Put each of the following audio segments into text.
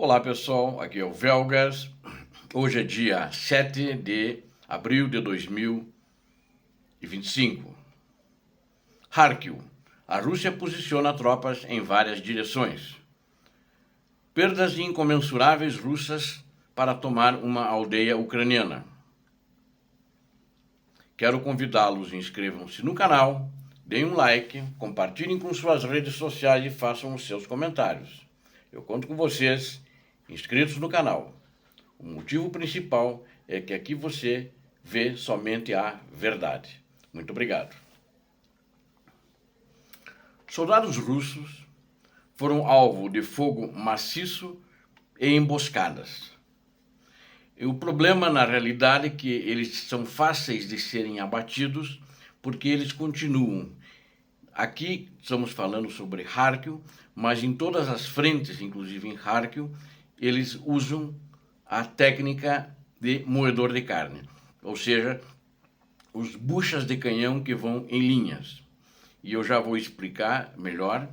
Olá pessoal, aqui é o Velgas. Hoje é dia 7 de abril de 2025. Kharkiv. A Rússia posiciona tropas em várias direções. Perdas incomensuráveis russas para tomar uma aldeia ucraniana. Quero convidá-los, inscrevam-se no canal, deem um like, compartilhem com suas redes sociais e façam os seus comentários. Eu conto com vocês, inscritos no canal. O motivo principal é que aqui você vê somente a verdade. Muito obrigado. Soldados russos foram alvo de fogo maciço e emboscadas. E o problema, na realidade, é que eles são fáceis de serem abatidos porque eles continuam. Aqui estamos falando sobre Kharkiv, mas em todas as frentes, inclusive em Kharkiv, eles usam a técnica de moedor de carne, ou seja, os buchas de canhão que vão em linhas. E eu já vou explicar melhor,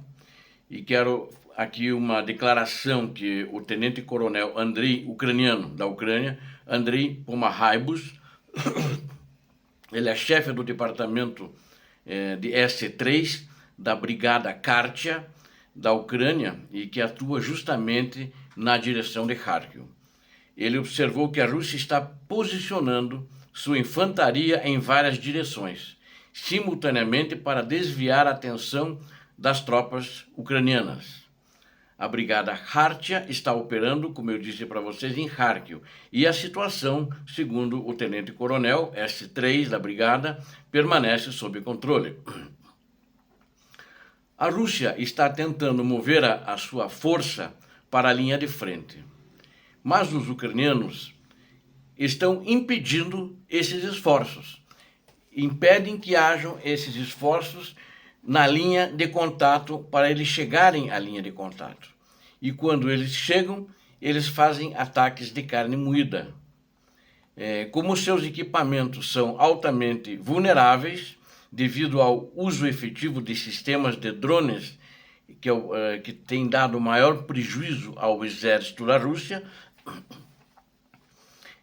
e quero aqui uma declaração que o tenente-coronel Andrei, ucraniano da Ucrânia, Andrei Pomahaibus, ele é chefe do departamento de S3 da Brigada Kartia da Ucrânia e que atua justamente na direção de Kharkiv. Ele observou que a Rússia está posicionando sua infantaria em várias direções, simultaneamente para desviar a atenção das tropas ucranianas. A Brigada Kartia está operando, como eu disse para vocês, em Kharkiv. E a situação, segundo o tenente-coronel S3 da Brigada, permanece sob controle. A Rússia está tentando mover a sua força para a linha de frente. Mas os ucranianos estão impedindo esses esforços. Impedem que hajam esses esforços na linha de contato para eles chegarem à linha de contato. E quando eles chegam, eles fazem ataques de carne moída. Como seus equipamentos são altamente vulneráveis, devido ao uso efetivo de sistemas de drones, que tem dado maior prejuízo ao exército da Rússia,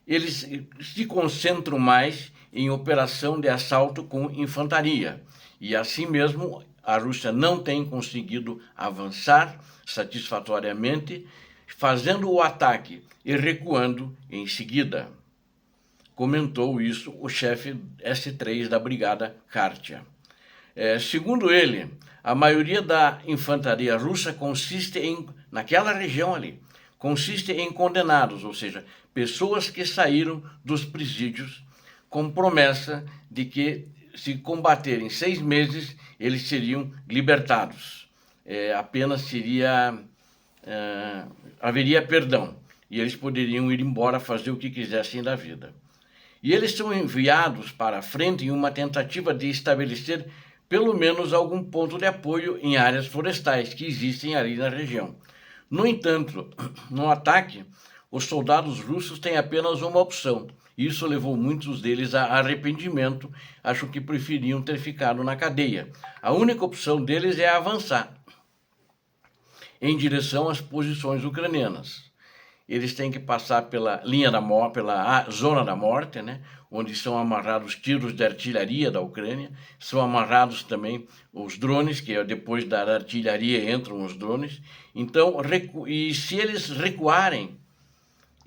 eles se concentram mais em operação de assalto com infantaria. E assim mesmo, a Rússia não tem conseguido avançar satisfatoriamente, fazendo o ataque e recuando em seguida. Comentou isso o chefe S3 da Brigada Kartia. Segundo ele, a maioria da infantaria russa naquela região ali, consiste em condenados, ou seja, pessoas que saíram dos presídios com promessa de que, se combaterem 6 meses, eles seriam libertados. Apenas haveria perdão e eles poderiam ir embora fazer o que quisessem da vida. E eles são enviados para a frente em uma tentativa de estabelecer pelo menos algum ponto de apoio em áreas florestais que existem ali na região. No entanto, no ataque, os soldados russos têm apenas uma opção. Isso levou muitos deles a arrependimento, acho que preferiam ter ficado na cadeia. A única opção deles é avançar em direção às posições ucranianas. Eles têm que passar pela linha da morte, pela zona da morte, né, onde são amarrados tiros de artilharia da Ucrânia, são amarrados também os drones, que depois da artilharia entram os drones. Então, e se eles recuarem,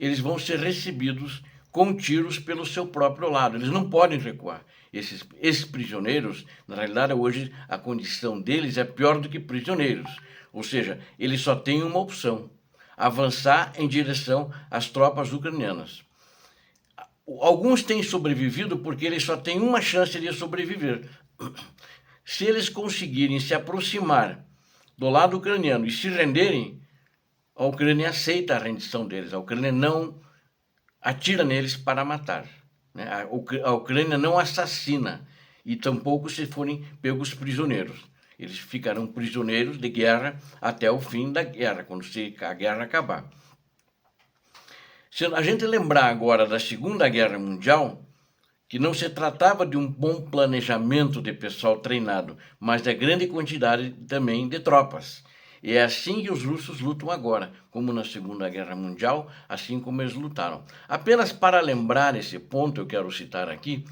eles vão ser recebidos com tiros pelo seu próprio lado. Eles não podem recuar. Esses prisioneiros, na realidade, hoje a condição deles é pior do que prisioneiros. Ou seja, eles só têm uma opção: avançar em direção às tropas ucranianas. Alguns têm sobrevivido porque eles só têm uma chance de sobreviver. Se eles conseguirem se aproximar do lado ucraniano e se renderem, a Ucrânia aceita a rendição deles. A Ucrânia não atira neles para matar, né? A Ucrânia não assassina, e tampouco se forem pegos prisioneiros. Eles ficarão prisioneiros de guerra até o fim da guerra, quando a guerra acabar. Se a gente lembrar agora da Segunda Guerra Mundial, que não se tratava de um bom planejamento de pessoal treinado, mas da grande quantidade também de tropas. E é assim que os russos lutam agora, como na Segunda Guerra Mundial, assim como eles lutaram. Apenas para lembrar esse ponto, eu quero citar aqui,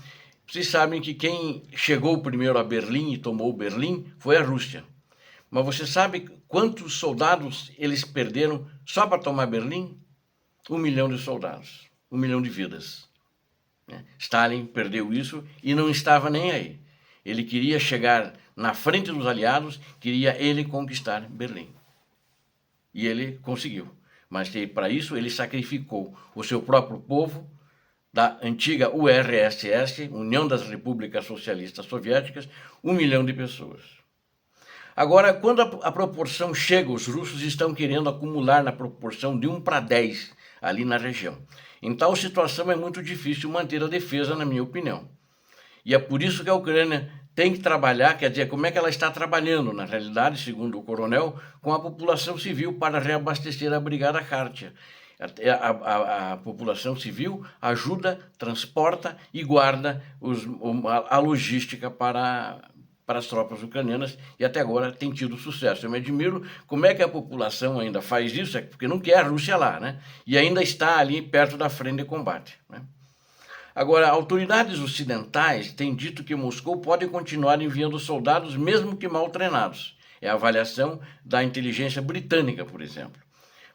vocês sabem que quem chegou primeiro a Berlim e tomou Berlim foi a Rússia. Mas você sabe quantos soldados eles perderam só para tomar Berlim? 1 milhão de soldados, 1 milhão de vidas. Stalin perdeu isso e não estava nem aí. Ele queria chegar na frente dos aliados, queria ele conquistar Berlim. E ele conseguiu. Mas para isso ele sacrificou o seu próprio povo, da antiga URSS, União das Repúblicas Socialistas Soviéticas, 1 milhão de pessoas. Agora, quando a proporção chega, os russos estão querendo acumular na proporção de 1 para 10 ali na região. Em tal situação é muito difícil manter a defesa, na minha opinião. E é por isso que a Ucrânia tem que trabalhar, quer dizer, como é que ela está trabalhando, na realidade, segundo o coronel, com a população civil para reabastecer a Brigada Khartia. A população civil ajuda, transporta e guarda a logística para as tropas ucranianas e até agora tem tido sucesso. Eu me admiro como é que a população ainda faz isso, porque não quer a Rússia lá, né? E ainda está ali perto da frente de combate, né? Agora, autoridades ocidentais têm dito que Moscou pode continuar enviando soldados, mesmo que mal treinados. É a avaliação da inteligência britânica, por exemplo.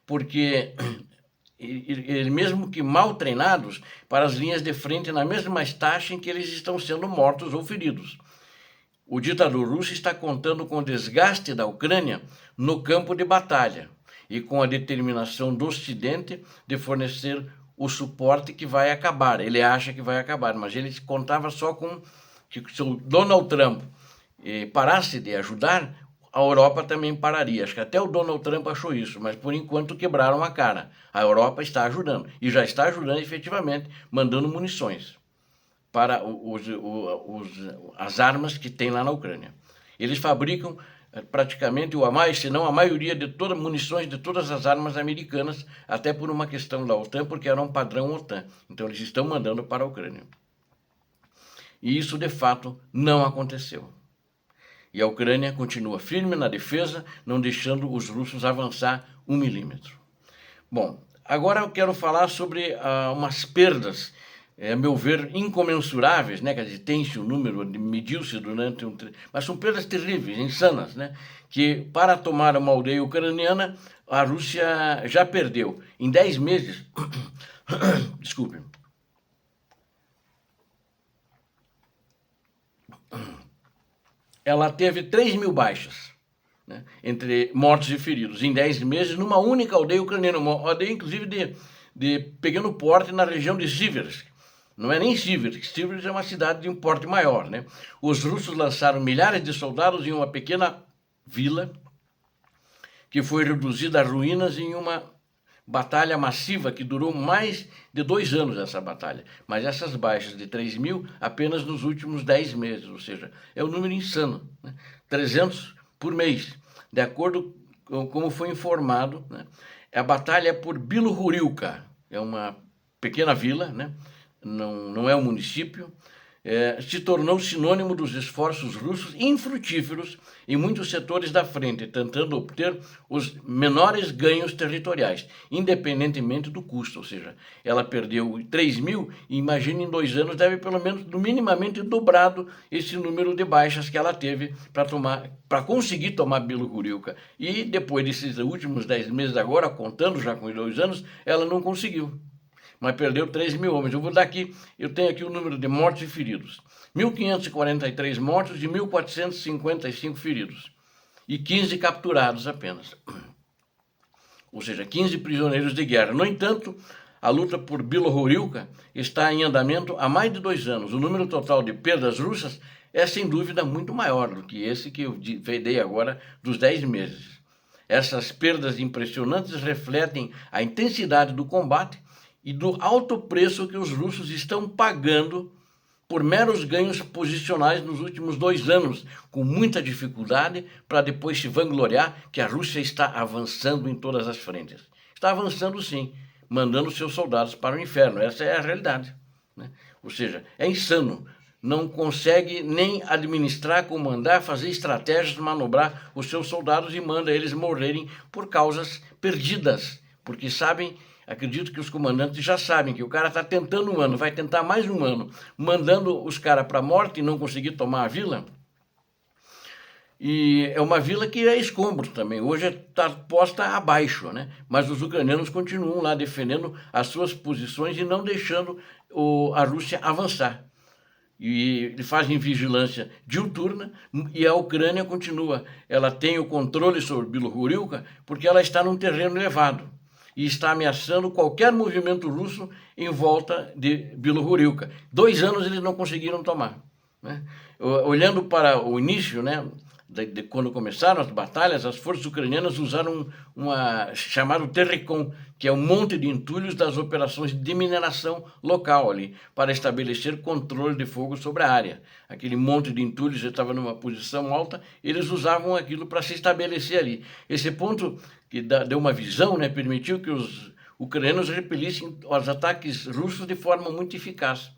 Porque, mesmo que mal treinados, para as linhas de frente na mesma taxa em que eles estão sendo mortos ou feridos. O ditador russo está contando com o desgaste da Ucrânia no campo de batalha e com a determinação do Ocidente de fornecer o suporte que vai acabar. Ele acha que vai acabar, mas ele contava só com que se o Donald Trump parasse de ajudar, a Europa também pararia. Acho que até o Donald Trump achou isso, mas por enquanto quebraram a cara. A Europa está ajudando, e já está ajudando efetivamente, mandando munições para as armas que tem lá na Ucrânia. Eles fabricam praticamente se não a maioria de todas as munições de todas as armas americanas, até por uma questão da OTAN, porque era um padrão OTAN. Então eles estão mandando para a Ucrânia. E isso, de fato, não aconteceu. E a Ucrânia continua firme na defesa, não deixando os russos avançar 1 milímetro. Bom, agora eu quero falar sobre umas perdas, a meu ver, incomensuráveis, né? Quer dizer, tem-se o número, mediu-se durante mas são perdas terríveis, insanas, né? Que para tomar uma aldeia ucraniana, a Rússia já perdeu. Em 10 meses, desculpe, ela teve 3.000 baixas, né? Entre mortos e feridos, em 10 meses, numa única aldeia ucraniana, uma aldeia, inclusive, de pequeno porte na região de Siversk. Não é nem Siversk. Siversk é uma cidade de um porte maior, né? Os russos lançaram milhares de soldados em uma pequena vila que foi reduzida a ruínas em uma batalha massiva que durou mais de 2 anos, essa batalha. Mas essas baixas de 3.000 apenas nos últimos 10 meses, ou seja, é um número insano, né? 300 por mês, de acordo com como foi informado, né? A batalha é por Bilohorivka, é uma pequena vila, né? Não é um município, se tornou sinônimo dos esforços russos infrutíferos em muitos setores da frente, tentando obter os menores ganhos territoriais, independentemente do custo. Ou seja, ela perdeu 3.000 e imagine em 2 anos deve pelo menos minimamente dobrado esse número de baixas que ela teve para conseguir tomar Bilohorivka. E depois desses últimos 10 meses agora, contando já com os 2 anos, ela não conseguiu. Mas perdeu 3.000 homens. Eu tenho aqui o número de mortos e feridos. 1.543 mortos e 1.455 feridos. E 15 capturados apenas. Ou seja, 15 prisioneiros de guerra. No entanto, a luta por Bilohorivka está em andamento há mais de 2 anos. O número total de perdas russas é, sem dúvida, muito maior do que esse que eu dei agora dos 10 meses. Essas perdas impressionantes refletem a intensidade do combate e do alto preço que os russos estão pagando por meros ganhos posicionais nos últimos 2 anos, com muita dificuldade, para depois se vangloriar que a Rússia está avançando em todas as frentes. Está avançando sim, mandando seus soldados para o inferno. Essa é a realidade, né? Ou seja, é insano. não consegue nem administrar, comandar, fazer estratégias, manobrar os seus soldados e manda eles morrerem por causas perdidas, porque sabem, acredito que os comandantes já sabem que o cara está tentando um ano, vai tentar mais um ano, mandando os caras para a morte e não conseguir tomar a vila. E é uma vila que é escombro também, hoje está posta abaixo, né? Mas os ucranianos continuam lá defendendo as suas posições e não deixando a Rússia avançar. E fazem vigilância diuturna e a Ucrânia continua. Ela tem o controle sobre Bilogorilka porque ela está num terreno elevado e está ameaçando qualquer movimento russo em volta de Bilogorilka. 2 anos eles não conseguiram tomar, né? Olhando para o início, né, de quando começaram as batalhas, as forças ucranianas usaram chamado Terrecon, que é um monte de entulhos das operações de mineração local ali, para estabelecer controle de fogo sobre a área. Aquele monte de entulhos já estava numa posição alta, eles usavam aquilo para se estabelecer ali. Esse ponto que deu uma visão, né, permitiu que os ucranianos repelissem os ataques russos de forma muito eficaz,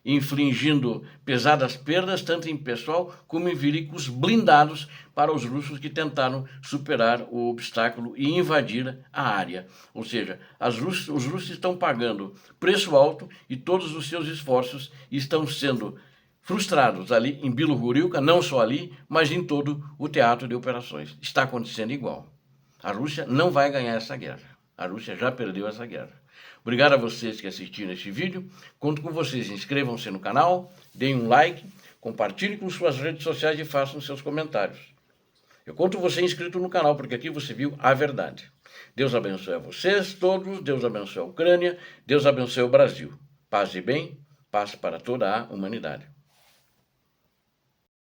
infligindo pesadas perdas, tanto em pessoal como em veículos blindados para os russos que tentaram superar o obstáculo e invadir a área. Ou seja, os russos estão pagando preço alto e todos os seus esforços estão sendo frustrados ali em Bilogorilka, não só ali, mas em todo o teatro de operações. Está acontecendo igual. A Rússia não vai ganhar essa guerra. A Rússia já perdeu essa guerra. Obrigado a vocês que assistiram este vídeo. Conto com vocês. Inscrevam-se no canal, deem um like, compartilhem com suas redes sociais e façam seus comentários. Eu conto você inscrito no canal, porque aqui você viu a verdade. Deus abençoe a vocês todos, Deus abençoe a Ucrânia, Deus abençoe o Brasil. Paz e bem, paz para toda a humanidade.